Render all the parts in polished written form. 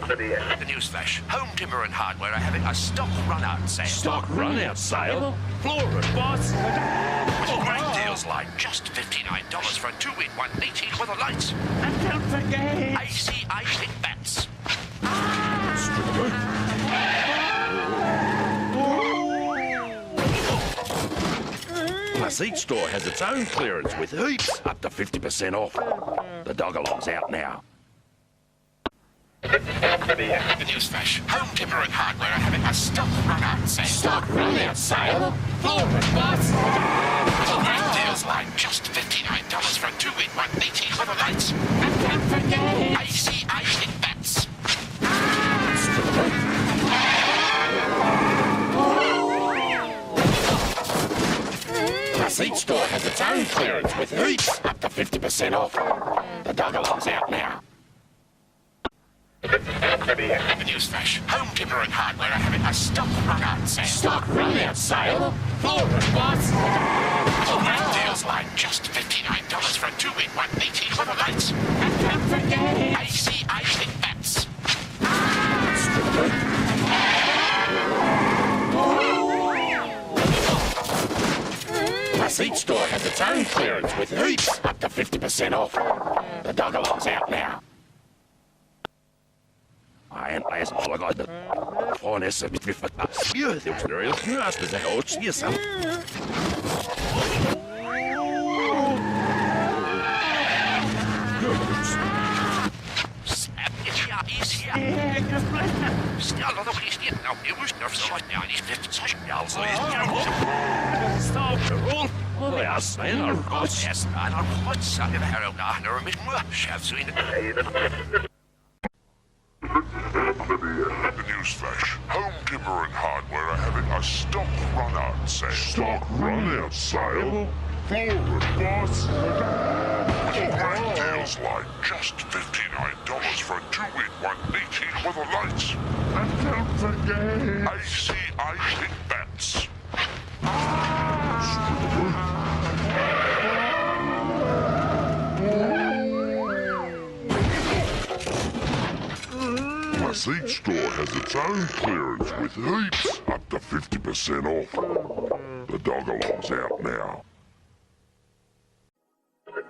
The newsflash. Home Timber and Hardware are having a stock run-out sale. Stock run-out sale? Flora, boss. Great deals like just $59 for a 2-in-1 18 with the lights. And don't forget... I think bats. Plus each store has its own clearance with heaps up to 50% off. The dog-along's out now. The newsflash. Home Timber and Hardware are having a stock run-out sale. Stock run-out sale? Flora, boss. Great deals like just $59 for a 2-in-1 18 with the lights. And don't forget... I think bats. Plus each store has its own clearance with heaps up to 50% off. The dog-along's out now. The newsflash. Home Timber and Hardware are having a stock run-out sale. Stock run-out sale? Flora, boss. Great deals like just $59 for a 2-in-1 18 with the lights. And don't forget... I think bats. Plus each store has its own clearance with heaps up to 50% off. The dog-along's out now. Eindelijk alle gouden. Gewoon is het weer fantastisch. Ja, het is serieus. Nu als we zeggen, oh, zie je zo. Snel nog eens niet. Nou, je moest nog zo wat. Ja, niet fit. Ja, zo is het. Stop the roll. Oh, ja, zijn er goed. Ja, staan er goed. Zal je weer ook naar een beetje moe. Chef, zo in het... The newsflash. Home Timber and Hardware are having a stock run-out sale. Stock run-out sale? Flora, boss. With great deals like just $59 for a 2-in-1 18 with the lights. And don't forget... I think bats. Plus each store has its own clearance with heaps up to 50% off. The dog-along's out now. The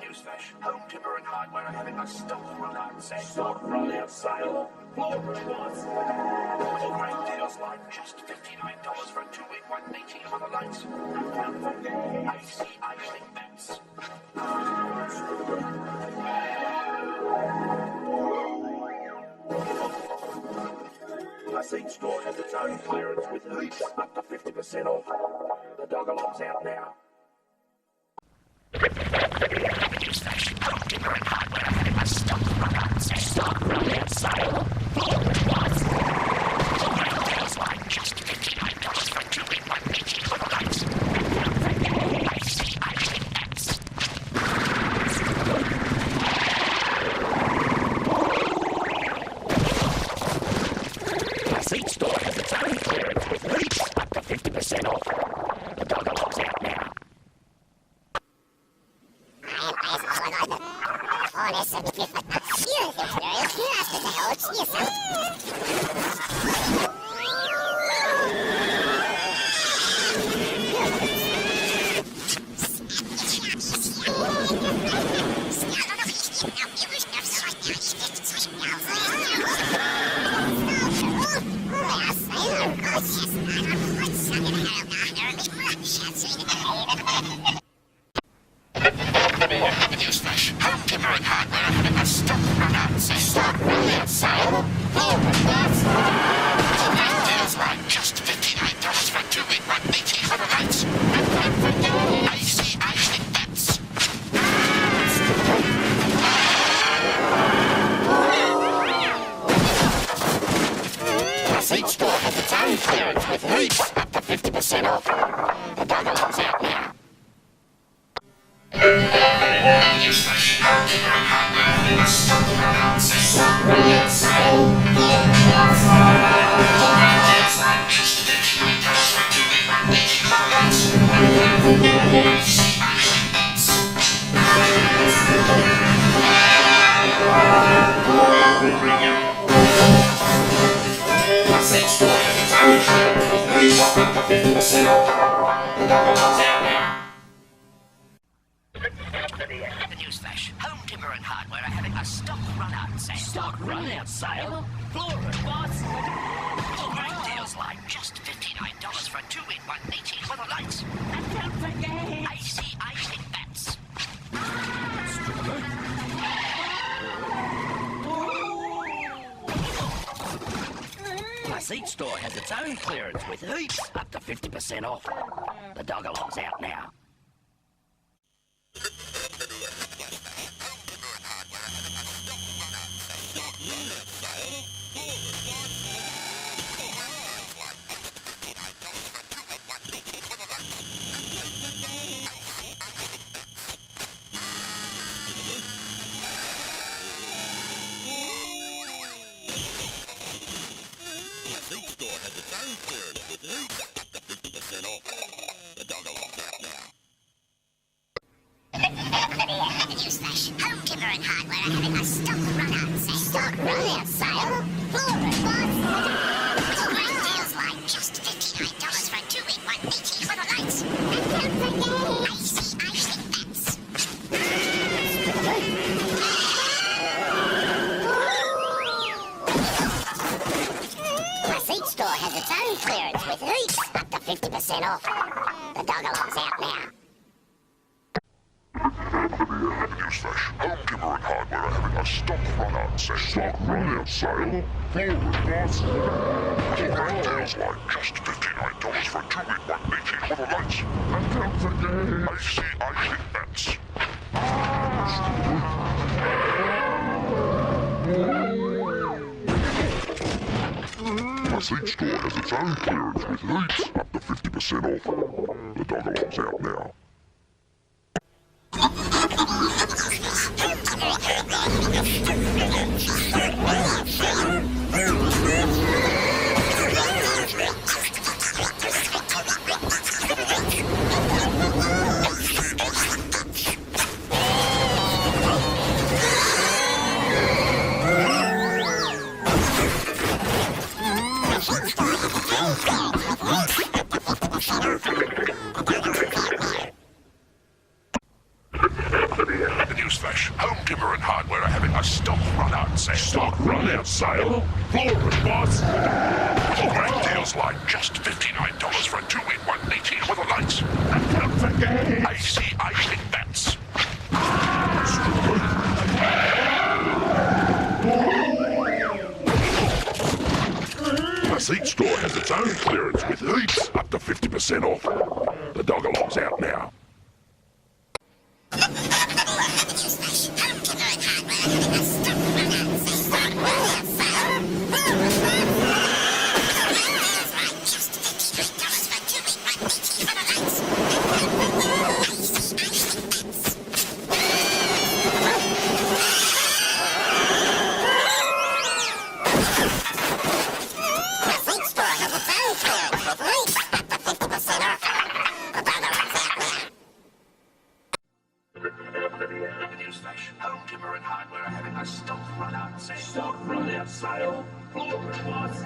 newsflash. Home Timber and Hardware are having a stock run-out sale. Stock run-out sale? Flora, boss. Great deals like just $59 for a 2-in-1 18 with the lights. And don't forget... I think bats. Plus each store has its own clearance with heaps up to 50% off. The dog-along's out now. The newsflash. Home Timber and Hardware are having a stock run-out sale. Stock run-out sale? Flora, boss. Great deals like just $59 for a 2-in-1 18 with the lights. And don't forget... I think bats. Plus each store has its own clearance with heaps up to 50% off. The dog-along's out now. The newsflash. Home Timber and Hardware are having a stock run-out sale. Stock run-out sale? Flora, boss. Great deals like just $59 for a 2-in-1 18 with the lights. And don't forget... I think bats. Plus each store has its own clearance with heaps up to 50% off. The dog-along's out now. Newsflash. Home Timber and Hardware are having a stock run-out sale. Stock run-out sale? Great deals like just $59 for a 2-in-1 18 with the lights. And don't forget... I think bats. time clearance with hoops up to 50% off. The dog alarm's out now. The newsflash. Home Timber and Hardware are having a stock run-out sale. Stock run-out sale? Flora, boss. Great deals like just $59 for a 2-in-1 18 with the lights. And don't forget AC bats. Plus each store has its own clearance with heaps up to 50% off. The dog alarm's out now. Each store has its own clearance with heaps up to 50% off. The dog alarm's out now. Newsflash. Home Timber and Hardware are having a stock run-out sale. Stock run-out sale? Flora, boss. Great deals like just $59 for a 2-in-1 18 with the lights. And don't forget AC bats. Plus each store has its own clearance with heaps up to 50% off. The dog alarm's out now. Newsflash. Home Timber and Hardware are having a stock run-out sale. Stock run-out sale? Forward, boss. Great deals like just $59 for a 2-in-1 18 with the lights. And don't forget AC bats. Plus each store has its own clearance with heaps up to 50% off. The dog alarm's out now. Newsflash. Home Timber and Hardware are having a stock run-out sale. Stock run-out sale? Flora, boss.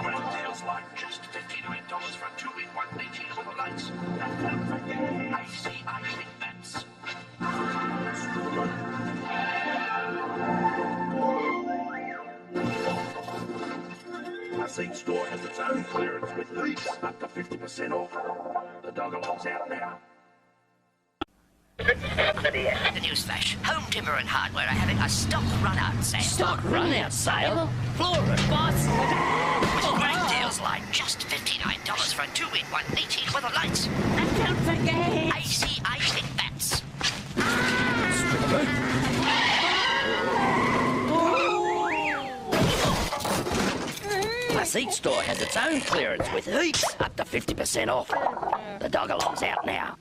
Great deals like just $59 for a 2-in-1 18 with the lights. And don't forget AC bats. Plus each store has its own clearance with heaps up to 50% off. The dog alarm's out now. Home Timber and Hardware are having a stock run-out sale. Stock run-out sale? Flora, boss. Great deals like just $59 for a 2-in-1 18 with the lights. And don't forget AC bats. Plus each store has its own clearance with heaps up to 50% off. The dog alarm's out now. The newsflash. Home Timber and Hardware are having a stock run-out sale. Stock run-out sale? Flora, boss. Great deals like just $59 for a 2-in-1 18 with the lights. And don't forget AC bats. Plus each store has its own clearance with heaps up to 50% off. The dog alarm's out now.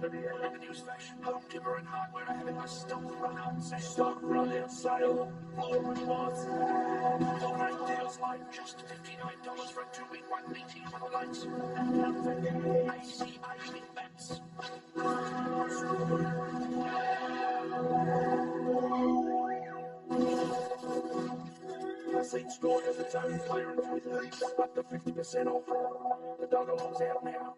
The newsflash. Home Timber and Hardware are having a stock run-out sale. Stock run-out sale? Flora, boss. Great deals like just $59 for a 2-in-1 18 with the lights. And don't forget AC bats. Plus Each store has its own clearance with heaps up to 50% off. The dog alarm's out now.